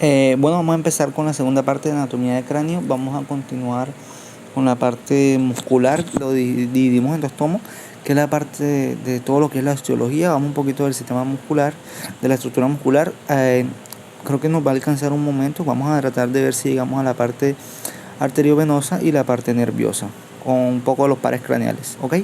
Bueno, vamos a empezar con la segunda parte de anatomía del cráneo. Vamos a continuar con la parte muscular. Lo dividimos en dos tomos, que es la parte de todo lo que es la osteología. Vamos un poquito del sistema muscular, de la estructura muscular. Creo que nos va a alcanzar un momento. Vamos a tratar de ver si llegamos a la parte arteriovenosa y la parte nerviosa, con un poco de los pares craneales, ¿ok?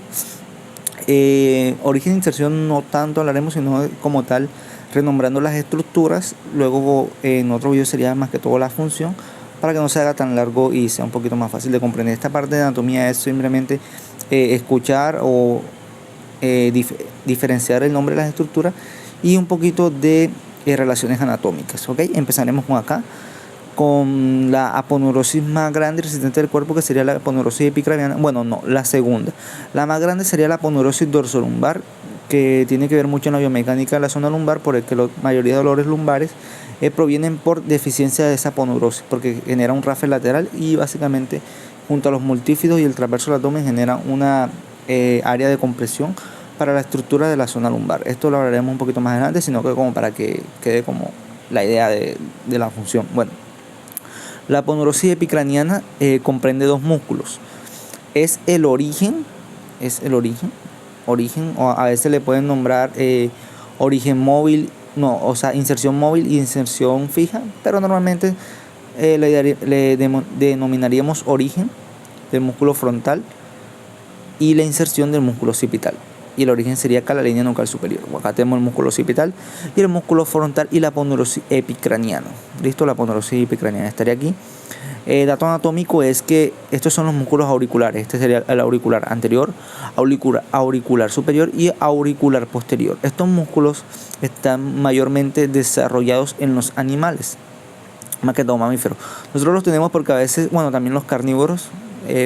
Origen e inserción no tanto hablaremos, sino como tal renombrando las estructuras. Luego en otro video sería más que todo la función, para que no se haga tan largo y sea un poquito más fácil de comprender. Esta parte de anatomía es simplemente escuchar o diferenciar el nombre de las estructuras y un poquito de relaciones anatómicas, ¿ok? Empezaremos con acá, con la aponeurosis más grande y resistente del cuerpo, que sería la aponeurosis epicraniana. Bueno, no, la segunda. La más grande sería la aponeurosis dorsolumbar, que tiene que ver mucho en la biomecánica de la zona lumbar, por el que la mayoría de dolores lumbares provienen por deficiencia de esa aponeurosis, porque genera un rafe lateral y básicamente junto a los multífidos y el transverso del abdomen genera una área de compresión para la estructura de la zona lumbar. Esto lo hablaremos un poquito más adelante, sino que como para que quede como la idea de la función. Bueno, la aponeurosis epicraniana comprende dos músculos. Es el origen, o a veces le pueden nombrar origen móvil, inserción móvil y inserción fija, pero normalmente le denominaríamos origen del músculo frontal y la inserción del músculo occipital. Y el origen sería acá la línea nucal superior. Acá tenemos el músculo occipital y el músculo frontal y la aponeurosis epicraniana. Listo, la aponeurosis epicraniana estaría aquí. Dato anatómico es que estos son los músculos auriculares. Este sería el auricular anterior, auricular superior y auricular posterior. Estos músculos están mayormente desarrollados en los animales, más que todo mamíferos. Nosotros los tenemos porque a veces, también los carnívoros,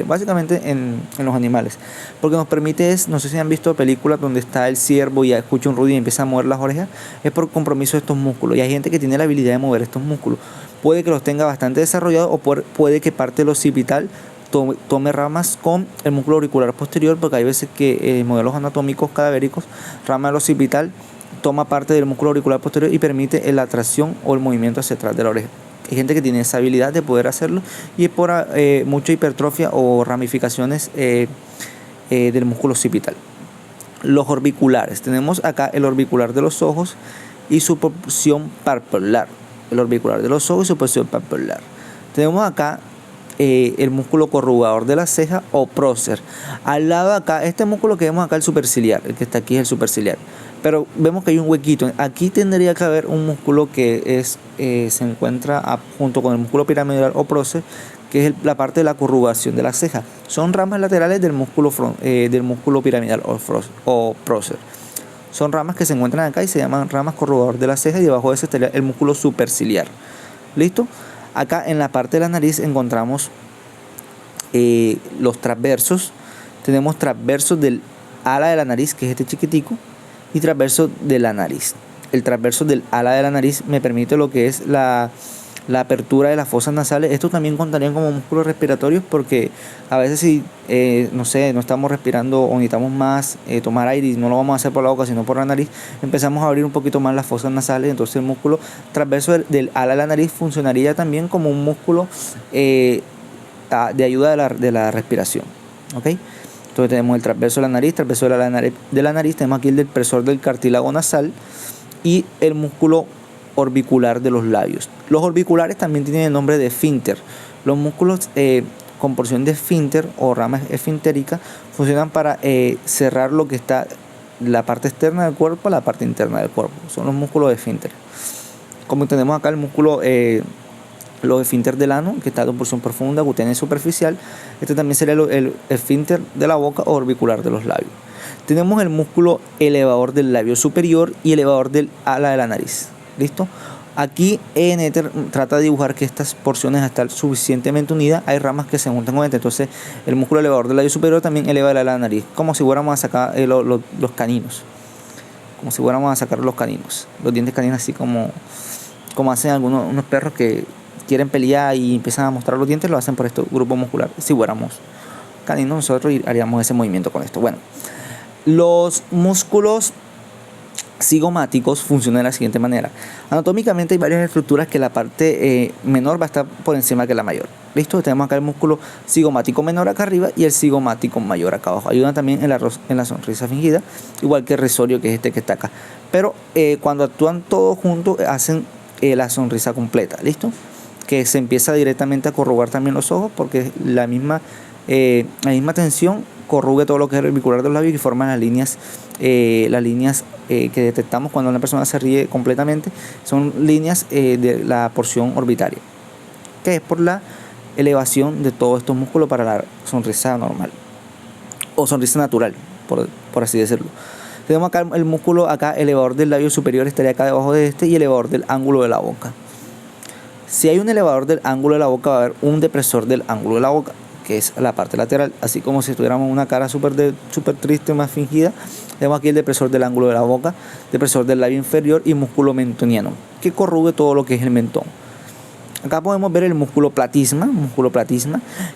básicamente en los animales, porque nos permite, no sé si han visto películas donde está el ciervo y ya escucha un ruido y empieza a mover las orejas, es por compromiso de estos músculos, y hay gente que tiene la habilidad de mover estos músculos. Puede que los tenga bastante desarrollados o puede que parte del occipital tome ramas con el músculo auricular posterior, porque hay veces que modelos anatómicos cadavéricos, rama del occipital toma parte del músculo auricular posterior y permite la tracción o el movimiento hacia atrás de la oreja. Hay gente que tiene esa habilidad de poder hacerlo, y es por mucha hipertrofia o ramificaciones del músculo occipital. Los orbiculares. Tenemos acá el orbicular de los ojos y su porción palpebral. El orbicular de los ojos y su porción palpebral. Tenemos acá el músculo corrugador de la ceja o prócer. Al lado de acá, este músculo que vemos acá, el superciliar, el que está aquí es el superciliar. Pero vemos que hay un huequito. Aquí tendría que haber un músculo que se encuentra junto con el músculo piramidal o prócer, que es la parte de la corrugación de la ceja. Son ramas laterales del músculo piramidal o prócer. Son ramas que se encuentran acá y se llaman ramas corrugador de la ceja, y debajo de ese estaría el músculo superciliar. ¿Listo? Acá en la parte de la nariz encontramos los transversos. Tenemos transversos del ala de la nariz, que es este chiquitico, y transverso de la nariz. El transverso del ala de la nariz me permite lo que es la apertura de las fosas nasales. Estos también contarían como músculos respiratorios, porque a veces si no estamos respirando o necesitamos más tomar aire y no lo vamos a hacer por la boca sino por la nariz, empezamos a abrir un poquito más las fosas nasales. Entonces el músculo transverso del ala de la nariz funcionaría también como un músculo de ayuda de la respiración, ¿ok? Entonces tenemos el transverso de la nariz, transverso de la nariz, tenemos aquí el depresor del cartílago nasal y el músculo orbicular de los labios. Los orbiculares también tienen el nombre de esfínter. Los músculos con porción de esfínter o rama esfintérica funcionan para cerrar lo que está la parte externa del cuerpo a la parte interna del cuerpo. Son los músculos de esfínter. Como tenemos acá el músculo los esfínter del ano, que está en porción profunda, cutánea y superficial. Este también sería el esfínter de la boca o orbicular de los labios. Tenemos el músculo elevador del labio superior y elevador del ala de la nariz. ¿Listo? Aquí Eneter trata de dibujar que estas porciones están suficientemente unidas. Hay ramas que se juntan con este. Entonces el músculo elevador del labio superior también eleva el ala de la nariz, como si fuéramos a sacar los caninos. Como si fuéramos a sacar los caninos. Los dientes caninos, así como hacen unos perros que quieren pelear y empiezan a mostrar los dientes, lo hacen por este grupo muscular. Si fuéramos caninos, nosotros haríamos ese movimiento con esto. Bueno, los músculos cigomáticos funciona de la siguiente manera. Anatómicamente hay varias estructuras que la parte menor va a estar por encima que la mayor. ¿Listo? Tenemos acá el músculo cigomático menor acá arriba y el cigomático mayor acá abajo. Ayudan también en la sonrisa fingida, igual que el risorio, que es este que está acá. Pero cuando actúan todos juntos hacen la sonrisa completa. ¿Listo? Que se empieza directamente a corrugar también los ojos, porque la misma tensión corrugue todo lo que es el orbicular de los labios y forman las líneas que detectamos cuando una persona se ríe completamente. Son líneas de la porción orbitaria, que es por la elevación de todos estos músculos para la sonrisa normal o sonrisa natural, por así decirlo. Tenemos acá el músculo elevador del labio superior, estaría acá debajo de este, y elevador del ángulo de la boca. Si hay un elevador del ángulo de la boca, va a haber un depresor del ángulo de la boca, que es la parte lateral, así como si tuviéramos una cara súper triste, más fingida. Tenemos aquí el depresor del ángulo de la boca, depresor del labio inferior y músculo mentoniano, que corrugue todo lo que es el mentón. Acá podemos ver el músculo platisma,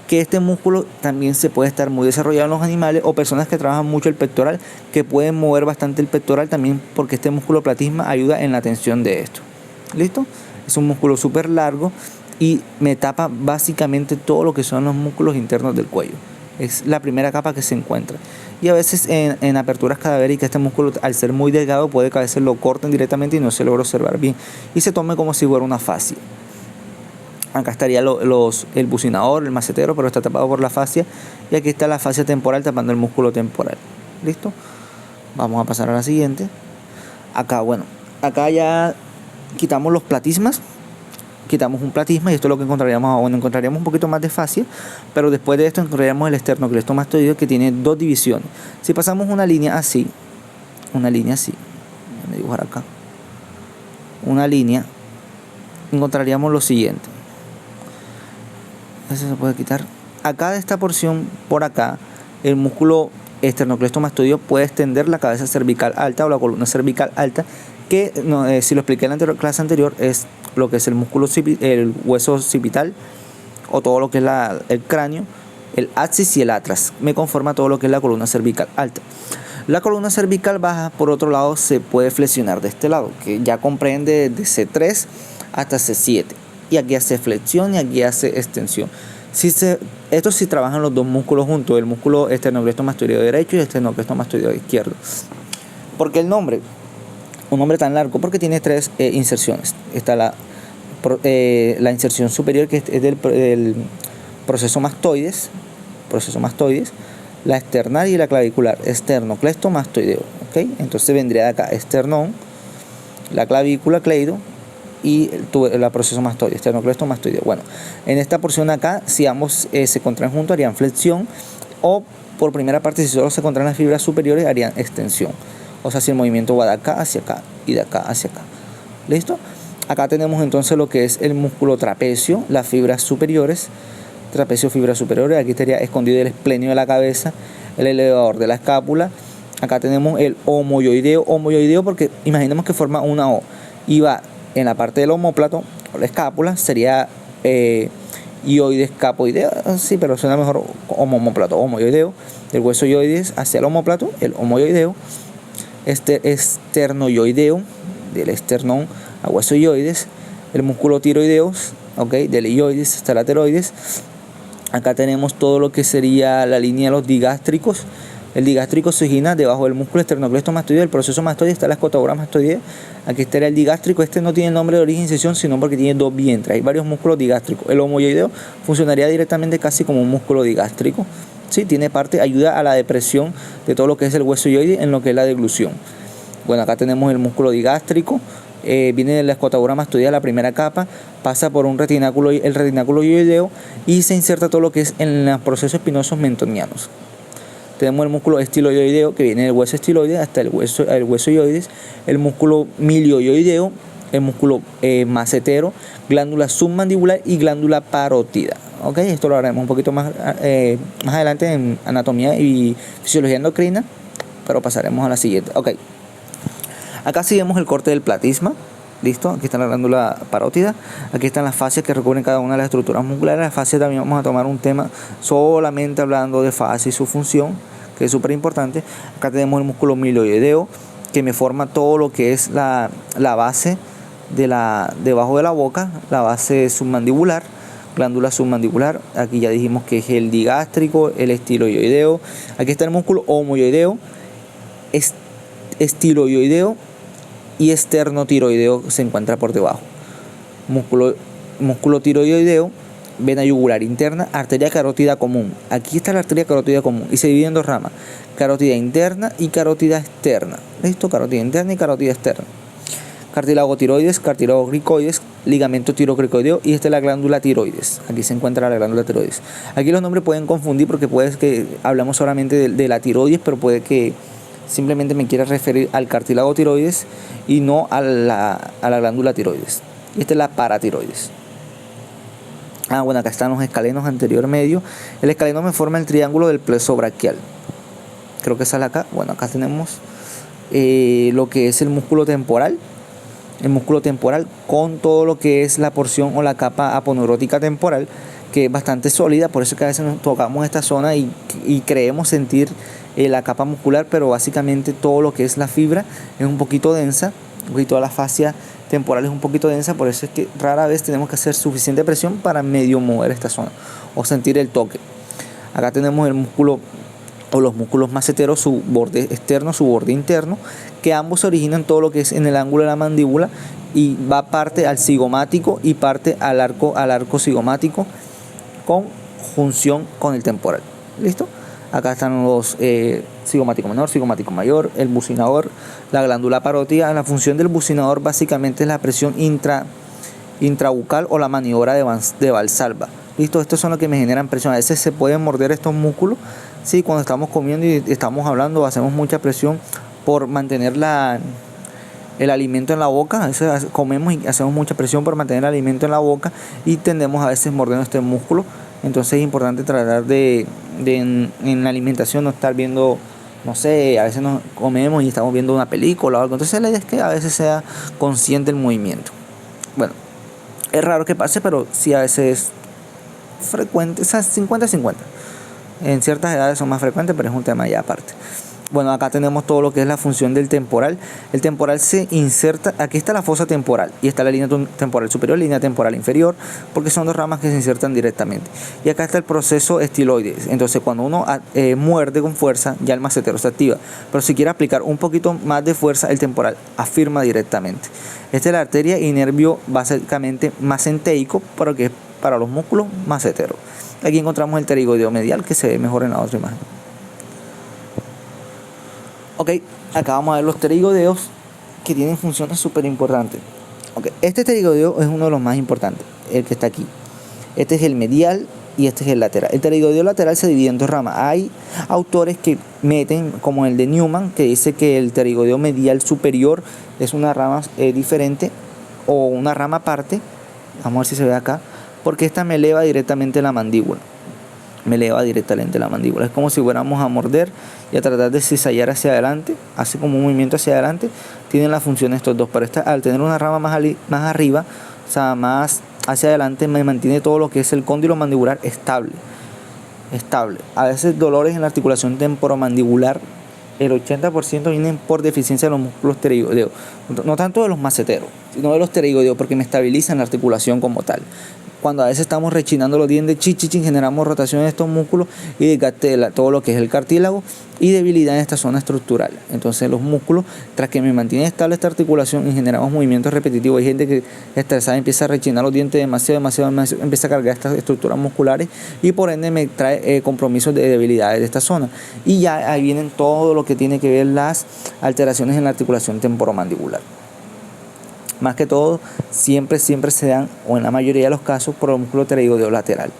que este músculo también se puede estar muy desarrollado en los animales o personas que trabajan mucho el pectoral, que pueden mover bastante el pectoral también, porque este músculo platisma ayuda en la tensión de esto. ¿Listo? Es un músculo súper largo y me tapa básicamente todo lo que son los músculos internos del cuello. Es la primera capa que se encuentra. Y a veces en aperturas cadavéricas este músculo, al ser muy delgado, puede que a veces lo corten directamente y no se logra observar bien y se tome como si fuera una fascia. Acá estaría el bucinador, el macetero, pero está tapado por la fascia. Y aquí está la fascia temporal tapando el músculo temporal. ¿Listo? Vamos a pasar a la siguiente. Acá ya quitamos los platismas. Quitamos un platisma y esto es lo que encontraríamos. Encontraríamos un poquito más de fascia, pero después de esto encontraríamos el esternocleidomastoideo, que tiene dos divisiones. Si pasamos una línea así, voy a dibujar acá, una línea, encontraríamos lo siguiente. Eso se puede quitar. Acá de esta porción, por acá, el músculo esternocleidomastoideo puede extender la cabeza cervical alta o la columna cervical alta, que si lo expliqué en la clase anterior, es lo que es el hueso occipital, o todo lo que es el cráneo, el axis y el atlas. Me conforma todo lo que es la columna cervical alta. La columna cervical baja, por otro lado, se puede flexionar de este lado, que ya comprende de C3 hasta C7. Y aquí hace flexión y aquí hace extensión. Estos sí trabajan los dos músculos juntos, el músculo esternocleidomastoideo derecho y el esternocleidomastoideo izquierdo. ¿Por qué un nombre tan largo? Porque tiene tres inserciones. Está la inserción superior, que es del proceso mastoides, la externar y la clavicular, esternocleidomastoideo. ¿Okay? Entonces vendría de acá esternón, la clavícula, cleido, y el proceso mastoide, esternocleidomastoideo. Bueno, en esta porción acá, si ambos se contraen juntos, harían flexión, o por primera parte, si solo se contraen las fibras superiores, harían extensión. O sea, si el movimiento va de acá hacia acá y de acá hacia acá. ¿Listo? Acá tenemos entonces lo que es el músculo trapecio, las fibras superiores, fibras superiores. Aquí estaría escondido el esplenio de la cabeza, el elevador de la escápula. Acá tenemos el homoyoideo, porque imaginemos que forma una O y va en la parte del omóplato, o la escápula, sería ioides capoideo, sí, pero suena mejor omóplato, homoyoideo, del hueso ioides hacia el omóplato, el homoyoideo, esternoyoideo, del esternón a hueso ioides, el músculo tiroideus, okay, del ioides hasta la tiroides. Acá tenemos todo lo que sería la línea de los digástricos. El digástrico se origina debajo del músculo esternocleidomastoideo, el proceso mastoide, está la escotadura mastoidea. Aquí estaría el digástrico. Este no tiene nombre de origen y sesión, sino porque tiene dos vientres. Hay varios músculos digástricos. El homoyoideo funcionaría directamente casi como un músculo digástrico. Sí, tiene ayuda a la depresión de todo lo que es el hueso ioide en lo que es la deglución. Bueno, acá tenemos el músculo digástrico. Viene de la escotadura mastoidea, la primera capa, pasa por el retináculo ioideo y se inserta todo lo que es en los procesos espinosos mentonianos. Tenemos el músculo estiloioideo, que viene del hueso estiloide hasta el hueso ioides, el músculo milioioideo, el músculo macetero, glándula submandibular y glándula parótida. ¿Okay? Esto lo haremos un poquito más adelante en anatomía y fisiología endocrina, pero pasaremos a la siguiente. Okay. Acá sí vemos el corte del platisma. Listo, aquí está la glándula parótida, aquí están las fascias que recubren cada una de las estructuras musculares. Las fascias también vamos a tomar un tema solamente hablando de fascia y su función, que es súper importante. Acá tenemos el músculo milioideo, que me forma todo lo que es la base debajo de la boca, la base submandibular, glándula submandibular. Aquí ya dijimos que es el digástrico, el estiloideo. Aquí está el músculo homoioideo, estiloideo y esternotiroideo se encuentra por debajo. Músculo tiroideo, vena yugular interna, arteria carótida común. Aquí está la arteria carótida común y se divide en dos ramas: carótida interna y carótida externa. ¿Listo? Carótida interna y carótida externa. Cartílago tiroides, cartílago cricoides, ligamento tirocricoideo, y esta es la glándula tiroides. Aquí se encuentra la glándula tiroides. Aquí los nombres pueden confundir porque puede que hablamos solamente de la tiroides, pero puede que simplemente me quiera referir al cartílago tiroides y no a la glándula tiroides. Y esta es la paratiroides. Bueno, acá están los escalenos anterior medio. El escaleno me forma el triángulo del plexo braquial. Creo que sale acá. Bueno, acá tenemos lo que es el músculo temporal. El músculo temporal con todo lo que es la porción o la capa aponeurótica temporal, que es bastante sólida. Por eso que a veces nos tocamos esta zona y creemos sentir la capa muscular, pero básicamente todo lo que es la fibra es un poquito densa, y toda la fascia temporal es un poquito densa. Por eso es que rara vez tenemos que hacer suficiente presión para medio mover esta zona o sentir el toque. Acá tenemos el músculo o los músculos maceteros, su borde externo, su borde interno, que ambos se originan todo lo que es en el ángulo de la mandíbula y va parte al cigomático y parte al arco cigomático con junción con el temporal. ¿Listo? Acá están los cigomático menor, cigomático mayor, el bucinador, la glándula parótida. La función del bucinador básicamente es la presión intrabucal o la maniobra de Valsalva. ¿Listo? Estos son los que me generan presión. A veces se pueden morder estos músculos. Sí, cuando estamos comiendo y estamos hablando, hacemos mucha presión por mantener el alimento en la boca. A veces comemos y hacemos mucha presión por mantener el alimento en la boca y tendemos a veces mordiendo este músculo. Entonces es importante tratar de en la alimentación no estar viendo, no sé, a veces nos comemos y estamos viendo una película o algo. Entonces la idea es que a veces sea consciente el movimiento. Bueno, es raro que pase, pero sí a veces es frecuente, o sea, 50-50. En ciertas edades son más frecuentes, pero es un tema ya aparte. Bueno, acá tenemos todo lo que es la función del temporal. El temporal se inserta, aquí está la fosa temporal y está la línea temporal superior, línea temporal inferior, porque son dos ramas que se insertan directamente. Y acá está el proceso estiloides. Entonces cuando uno muerde con fuerza, ya el macetero se activa. Pero si quiere aplicar un poquito más de fuerza, el temporal afirma directamente. Esta es la arteria y nervio básicamente mesenteico, pero que es para los músculos maceteros. Aquí encontramos el pterigoideo medial, que se ve mejor en la otra imagen. Ok, acá vamos a ver los pterigoideos, que tienen funciones súper importantes. Okay, este pterigoideo es uno de los más importantes, el que está aquí. Este es el medial y este es el lateral. El pterigoideo lateral se divide en dos ramas. Hay autores que meten, como el de Newman, que dice que el pterigoideo medial superior es una rama diferente o una rama aparte. Vamos a ver si se ve acá, porque esta me eleva directamente la mandíbula. Es como si fuéramos a morder y a tratar de cizallar hacia adelante, hace como un movimiento hacia adelante. Tienen la función de estos dos, pero esta, al tener una rama más arriba, o sea, más hacia adelante, me mantiene todo lo que es el cóndilo mandibular estable. A veces dolores en la articulación temporomandibular, el 80% vienen por deficiencia de los músculos pterigoideos, no tanto de los maceteros, sino de los pterigoideos, porque me estabilizan la articulación como tal. Cuando a veces estamos rechinando los dientes, generamos rotación en estos músculos y desgaste de todo lo que es el cartílago y debilidad en esta zona estructural. Entonces los músculos, tras que me mantiene estable esta articulación y generamos movimientos repetitivos, hay gente que estresada empieza a rechinar los dientes demasiado, empieza a cargar estas estructuras musculares y por ende me trae compromisos de debilidades de esta zona. Y ya ahí vienen todo lo que tiene que ver las alteraciones en la articulación temporomandibular. Más que todo, siempre se dan, o en la mayoría de los casos, por el músculo pterigoideo lateral.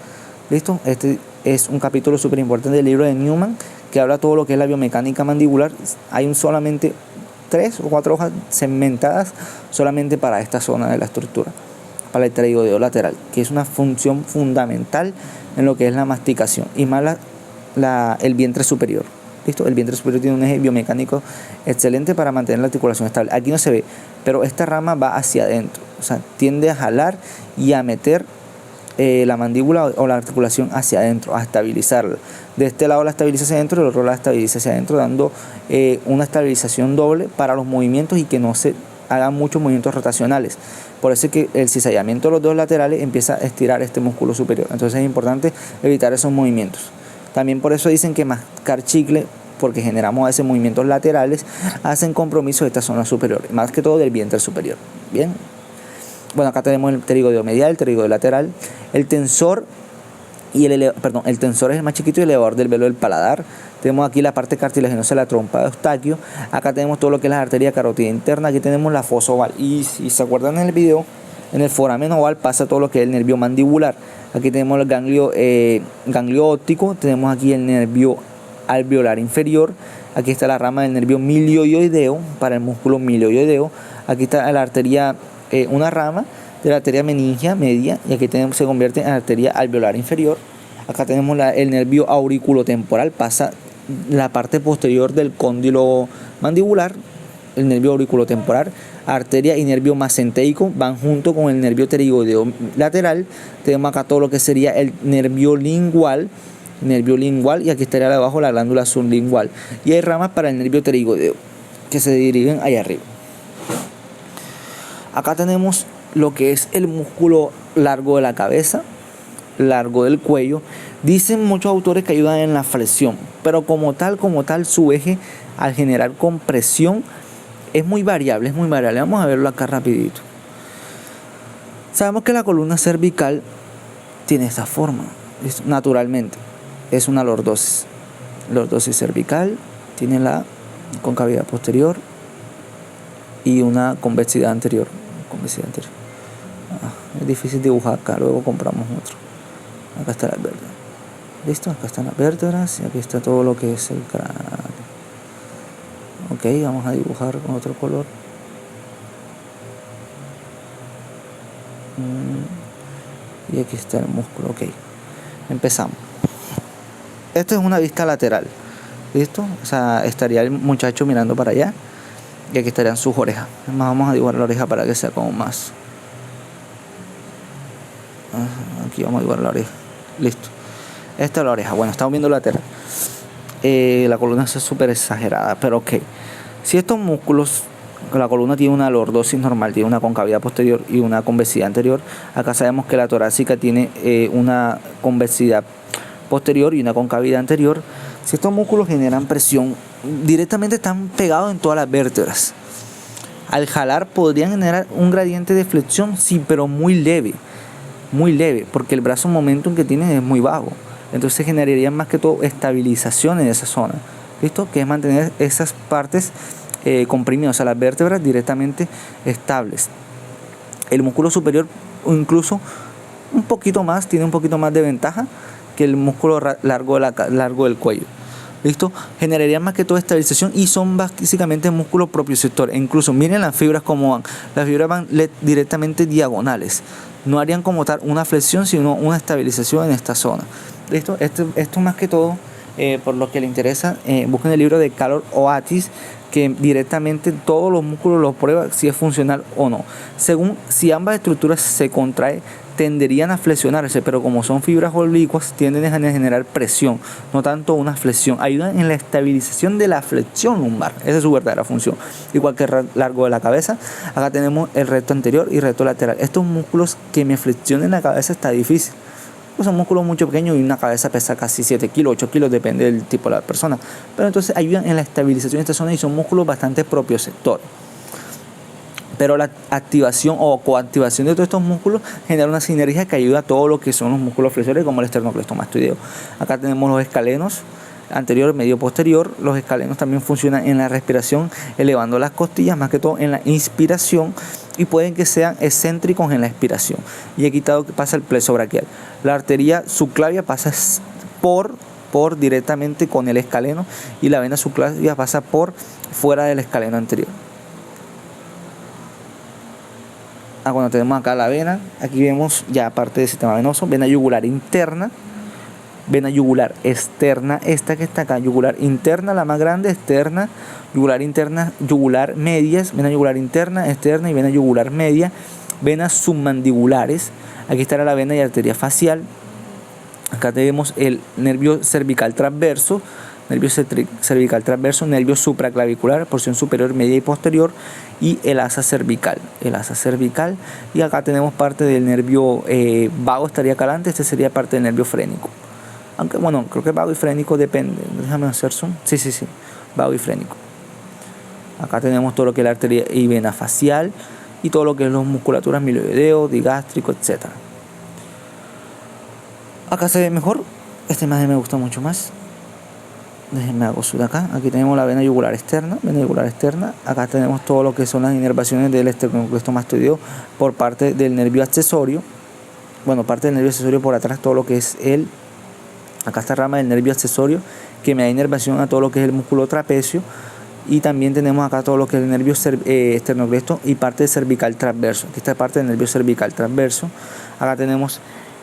¿Listo? Este es un capítulo súper importante del libro de Newman, que habla todo lo que es la biomecánica mandibular. Hay solamente 3 o 4 hojas segmentadas solamente para esta zona de la estructura, para el pterigoideo lateral, que es una función fundamental en lo que es la masticación, y más el vientre superior. ¿Listo? El vientre superior tiene un eje biomecánico excelente para mantener la articulación estable. Aquí no se ve, pero esta rama va hacia adentro, o sea, tiende a jalar y a meter la mandíbula o la articulación hacia adentro, a estabilizarla. De este lado la estabiliza hacia adentro, del otro lado la estabiliza hacia adentro, dando una estabilización doble para los movimientos y que no se hagan muchos movimientos rotacionales. Por eso es que el cizallamiento de los dos laterales empieza a estirar este músculo superior. Entonces es importante evitar esos movimientos. También por eso dicen que mascar chicle, porque generamos a veces movimientos laterales, hacen compromiso de esta zona superior, más que todo del vientre superior. Bien. Bueno, acá tenemos el pterigoideo medial, el pterigoideo lateral, el tensor el tensor es el más chiquito y el elevador del velo del paladar. Tenemos aquí la parte cartilaginosa de la trompa de Eustaquio. Acá tenemos todo lo que es la arteria carótida interna. Aquí tenemos la fosa oval. Y si se acuerdan en el video, en el foramen oval pasa todo lo que es el nervio mandibular. Aquí tenemos el ganglio óptico. Tenemos aquí el nervio alveolar inferior. Aquí está la rama del nervio milioideo para el músculo milioideo. Aquí está la arteria, una rama de la arteria meningia media, y aquí se convierte en arteria alveolar inferior. Acá tenemos el nervio auriculotemporal, pasa la parte posterior del cóndilo mandibular, el nervio auriculotemporal, arteria y nervio mesenteico van junto con el nervio pterigoideo lateral. Tenemos acá todo lo que sería el nervio lingual, y aquí estaría abajo la glándula sublingual, y hay ramas para el nervio pterigoideo que se dirigen allá arriba. Acá tenemos lo que es el músculo largo de la cabeza, largo del cuello. Dicen muchos autores que ayudan en la flexión, pero como tal su eje al generar compresión es muy variable. Vamos a verlo acá rapidito. Sabemos que la columna cervical tiene esta forma, naturalmente, es una lordosis cervical, tiene la concavidad posterior y una convexidad anterior. Es difícil dibujar acá, luego compramos otro. Acá está las vértebras. ¿Listo? Acá están las vértebras y aquí está todo lo que es el cráneo. Ok, vamos a dibujar con otro color. Y aquí está el músculo. Ok, empezamos. Esto es una vista lateral. ¿Listo? O sea, estaría el muchacho mirando para allá y aquí estarían sus orejas. Además, vamos a dibujar la oreja para que sea como más. Aquí vamos a dibujar la oreja. Listo. Esta es la oreja. Bueno, estamos viendo lateral. La columna es súper exagerada, pero ok. Si estos músculos, la columna tiene una lordosis normal, tiene una concavidad posterior y una convexidad anterior. Acá sabemos que la torácica tiene una convexidad posterior y una concavidad anterior. Si estos músculos generan presión, directamente están pegados en todas las vértebras. Al jalar podrían generar un gradiente de flexión, sí, pero muy leve, porque el brazo momentum que tiene es muy bajo. Entonces generarían más que todo estabilización en esa zona. ¿Listo? Que es mantener esas partes comprimidas, o sea, las vértebras directamente estables. El músculo superior, o incluso tiene un poquito más de ventaja que el músculo largo del cuello. ¿Listo? Generarían más que todo estabilización y son básicamente músculos propioceptores. E incluso miren las fibras como van. Las fibras van directamente diagonales. No harían como tal una flexión, sino una estabilización en esta zona. ¿Listo? Esto más que todo, por lo que le interesa, busquen el libro de Calor Oatis, que directamente todos los músculos los prueba si es funcional o no. Según si ambas estructuras se contraen, tenderían a flexionarse, pero como son fibras oblicuas, tienden a generar presión, no tanto una flexión. Ayudan en la estabilización de la flexión lumbar. Esa es su verdadera función. Igual que el largo de la cabeza, acá tenemos el recto anterior y recto lateral. Estos músculos que me flexionen la cabeza está difícil. Son músculos mucho pequeños y una cabeza pesa casi 7 kilos, 8 kilos, depende del tipo de la persona. Pero entonces ayudan en la estabilización de esta zona y son músculos bastante propioceptores. Pero la activación o coactivación de todos estos músculos genera una sinergia que ayuda a todo lo que son los músculos flexores, como el esternocleidomastoideo. Acá tenemos los escalenos anterior, medio, posterior. Los escalenos también funcionan en la respiración, elevando las costillas, más que todo en la inspiración, y pueden que sean excéntricos en la expiración. Y aquí pasa el plexo braquial. La arteria subclavia pasa por directamente con el escaleno, y la vena subclavia pasa por fuera del escaleno anterior. Cuando tenemos acá la vena, aquí vemos ya parte del sistema venoso, vena yugular interna, vena yugular externa, esta que está acá, yugular interna, la más grande, externa, yugular interna, yugular medias, vena yugular interna, externa y vena yugular media, venas submandibulares. Aquí estará la vena y arteria facial. Acá tenemos el nervio cervical transverso, nervio supraclavicular, porción superior, media y posterior, y el asa cervical, y acá tenemos parte del nervio vago, estaría acá adelante. Este sería parte del nervio frénico, aunque bueno, creo que vago y frénico depende. Déjame hacer zoom. Sí, vago y frénico. Acá tenemos todo lo que es la arteria y vena facial y todo lo que es las musculaturas milioideo, digástrico, etc. Acá se ve mejor. Esta imagen me gusta mucho más. Déjenme hago zoom acá. Aquí tenemos la vena yugular externa. Acá tenemos todo lo que son las inervaciones del esternocleidomastoideo por parte del nervio accesorio. Bueno, parte del nervio accesorio por atrás, todo lo que es acá esta rama del nervio accesorio que me da inervación a todo lo que es el músculo trapecio. Y también tenemos acá todo lo que es el nervio esternocleido y parte del cervical transverso. Aquí está parte del nervio cervical transverso. Acá tenemos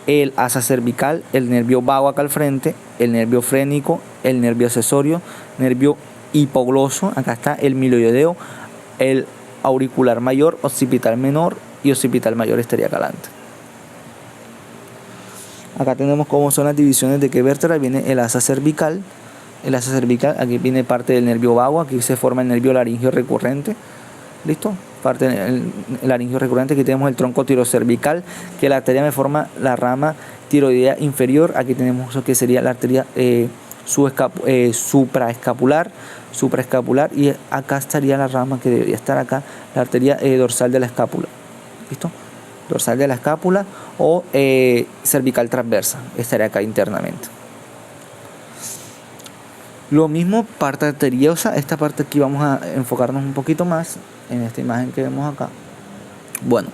el asa cervical, el nervio vago acá al frente, el nervio frénico, el nervio accesorio, nervio hipogloso. Acá está el milioideo, el auricular mayor, occipital menor y occipital mayor estaría acá adelante. Acá tenemos cómo son las divisiones de qué vértebra. Viene el asa cervical. Aquí viene parte del nervio vago. Aquí se forma el nervio laringio recurrente. ¿Listo? Parte del laringio recurrente. Aquí tenemos el tronco tirocervical, que la arteria me forma la rama tiroidea inferior. Aquí tenemos lo que sería la arteria supraescapular. Y acá estaría la rama que debería estar acá, la arteria dorsal de la escápula. ¿Listo? Dorsal de la escápula o cervical transversa. Estaría acá internamente. Lo mismo parte arteriosa. Esta parte aquí vamos a enfocarnos un poquito más en esta imagen que vemos acá. Bueno,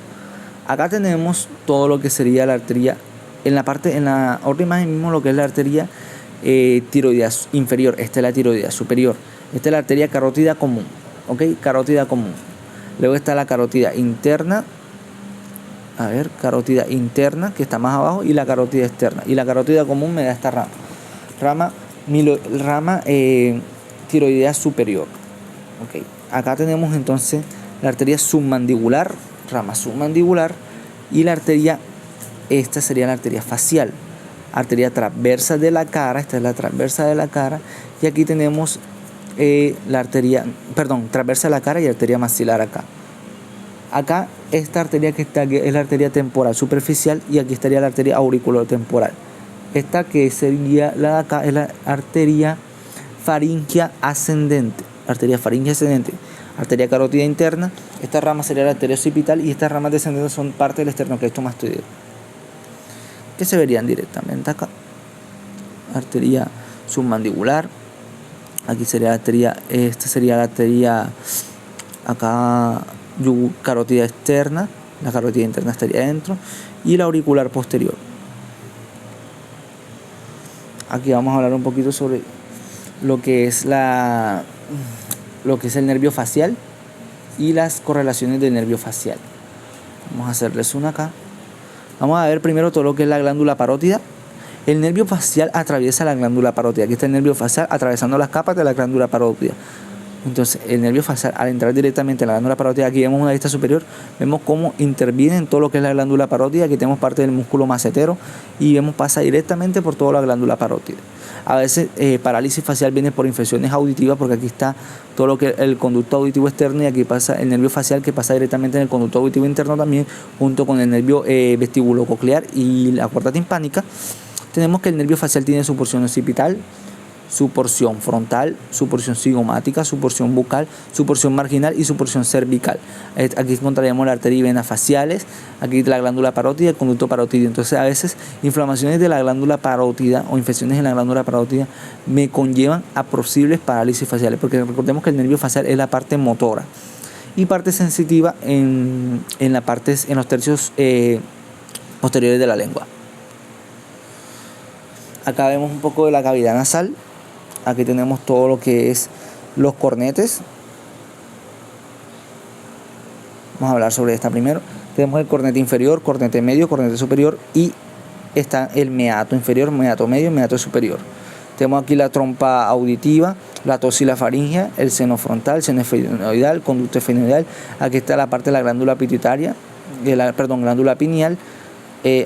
acá tenemos todo lo que sería la arteria. En la otra imagen mismo lo que es la arteria tiroidea inferior. Esta es la tiroidea superior. Esta es la arteria carótida común. ¿Ok? Carótida común. Luego está la carótida interna. Carótida interna, que está más abajo, y la carótida externa. Y la carótida común me da esta rama tiroidea superior. Okay. Acá tenemos entonces la arteria submandibular, rama submandibular, y la arteria, esta sería la arteria facial, arteria transversa de la cara. Esta es la transversa de la cara, y aquí tenemos transversa de la cara y arteria maxilar acá. Acá esta arteria que está aquí es la arteria temporal superficial, y aquí estaría la arteria auriculotemporal. Esta que sería la de acá es la arteria faríngea ascendente. Arteria carótida interna. Esta rama sería la arteria occipital, y estas ramas descendentes son parte del esternocleidomastoideo, que se verían directamente acá. Arteria submandibular. Aquí sería la arteria, esta sería la arteria acá carótida externa. La carótida interna estaría adentro, y la auricular posterior. Aquí vamos a hablar un poquito sobre lo que es el nervio facial y las correlaciones del nervio facial. Vamos a hacerles una acá. Vamos a ver primero todo lo que es la glándula parótida. El nervio facial atraviesa la glándula parótida. Aquí está el nervio facial atravesando las capas de la glándula parótida. Entonces, el nervio facial, al entrar directamente en la glándula parótida, aquí vemos una vista superior, vemos cómo interviene en todo lo que es la glándula parótida. Aquí tenemos parte del músculo macetero y pasa directamente por toda la glándula parótida. A veces parálisis facial viene por infecciones auditivas, porque aquí está todo lo que es el conducto auditivo externo, y aquí pasa el nervio facial, que pasa directamente en el conducto auditivo interno también, junto con el nervio vestibulococlear y la cuerda timpánica. Tenemos que el nervio facial tiene su porción occipital, su porción frontal, su porción cigomática, su porción bucal, su porción marginal y su porción cervical. Aquí encontraríamos la arteria y venas faciales, aquí la glándula parótida y el conducto parótido. Entonces, a veces inflamaciones de la glándula parótida o infecciones en la glándula parótida me conllevan a posibles parálisis faciales, porque recordemos que el nervio facial es la parte motora y parte sensitiva en los tercios posteriores de la lengua. Acá vemos un poco de la cavidad nasal. Aquí tenemos todo lo que es los cornetes. Vamos a hablar sobre esta primero. Tenemos el cornete inferior, cornete medio, cornete superior, y está el meato inferior, meato medio, meato superior. Tenemos aquí la trompa auditiva, la toxilafaringea, el seno frontal, seno esfenoidal, conducto esfenoidal. Aquí está la parte de la glándula pituitaria, glándula pineal,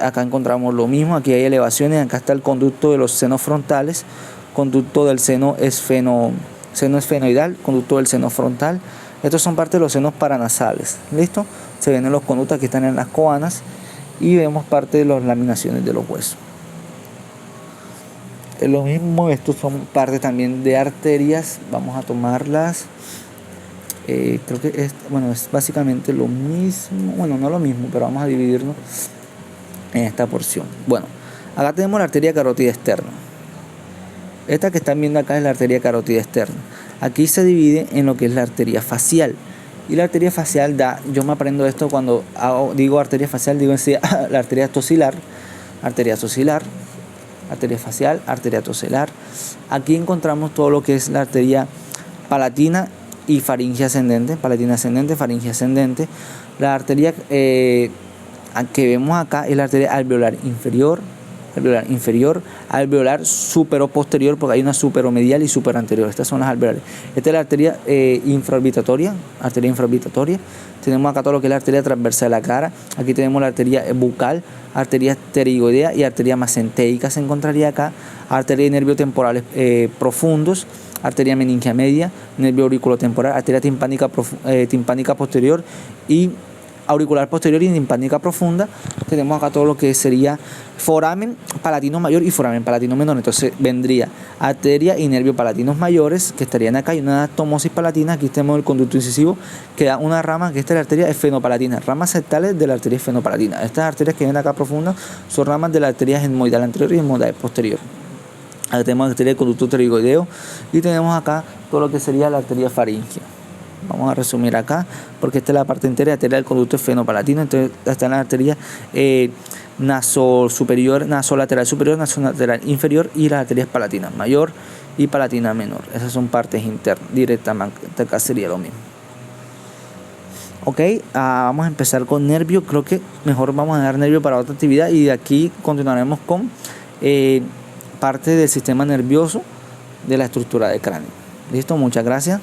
Acá encontramos lo mismo, aquí hay elevaciones, acá está el conducto de los senos frontales, conducto del seno esfenoidal, conducto del seno frontal. Estos son parte de los senos paranasales, ¿listo? Se ven en los conductos que están en las coanas y vemos parte de las laminaciones de los huesos. Es lo mismo, estos son parte también de arterias, vamos a tomarlas. Creo que es básicamente lo mismo, bueno, no lo mismo, pero vamos a dividirlo en esta porción. Bueno, acá tenemos la arteria carótida externa. Esta que están viendo acá es la arteria carótida externa. Aquí se divide en lo que es la arteria facial. Y la arteria facial yo me aprendo esto cuando digo arteria facial, digo enseguida la arteria tosilar, arteria facial, arteria tosilar. Aquí encontramos todo lo que es la arteria palatina y faringe ascendente, palatina ascendente, faringe ascendente. La arteria que vemos acá es la arteria alveolar inferior, alveolar supero-posterior, porque hay una superomedial y superanterior. Estas son las alveolares. Esta es la arteria infraorbitatoria, Tenemos acá todo lo que es la arteria transversa de la cara. Aquí tenemos la arteria bucal, arteria pterigoidea y arteria mesenteica se encontraría acá. Arteria y nervios temporales profundos, arteria meningia media, nervio auriculotemporal, arteria timpánica posterior y auricular posterior y timpánica profunda. Tenemos acá todo lo que sería foramen palatino mayor y foramen palatino menor. Entonces vendría arteria y nervio palatinos mayores que estarían acá y una anastomosis palatina. Aquí tenemos el conducto incisivo que da una rama que esta es la arteria esfenopalatina, ramas septales de la arteria esfenopalatina. Estas arterias que vienen acá profundas son ramas de la arteria etmoidal anterior y etmoidal posterior. Acá tenemos la arteria del conducto pterigoideo y tenemos acá todo lo que sería la arteria faríngea. Vamos a resumir acá, porque esta es la parte entera, arteria del conducto esfenopalatino. Entonces está en la arteria nasolateral superior, nasolateral inferior y las arterias palatinas mayor y palatina menor. Esas son partes internas, directamente acá sería lo mismo. Ok, vamos a empezar con nervio. Creo que mejor vamos a dar nervio para otra actividad y de aquí continuaremos con parte del sistema nervioso de la estructura del cráneo. Listo, muchas gracias.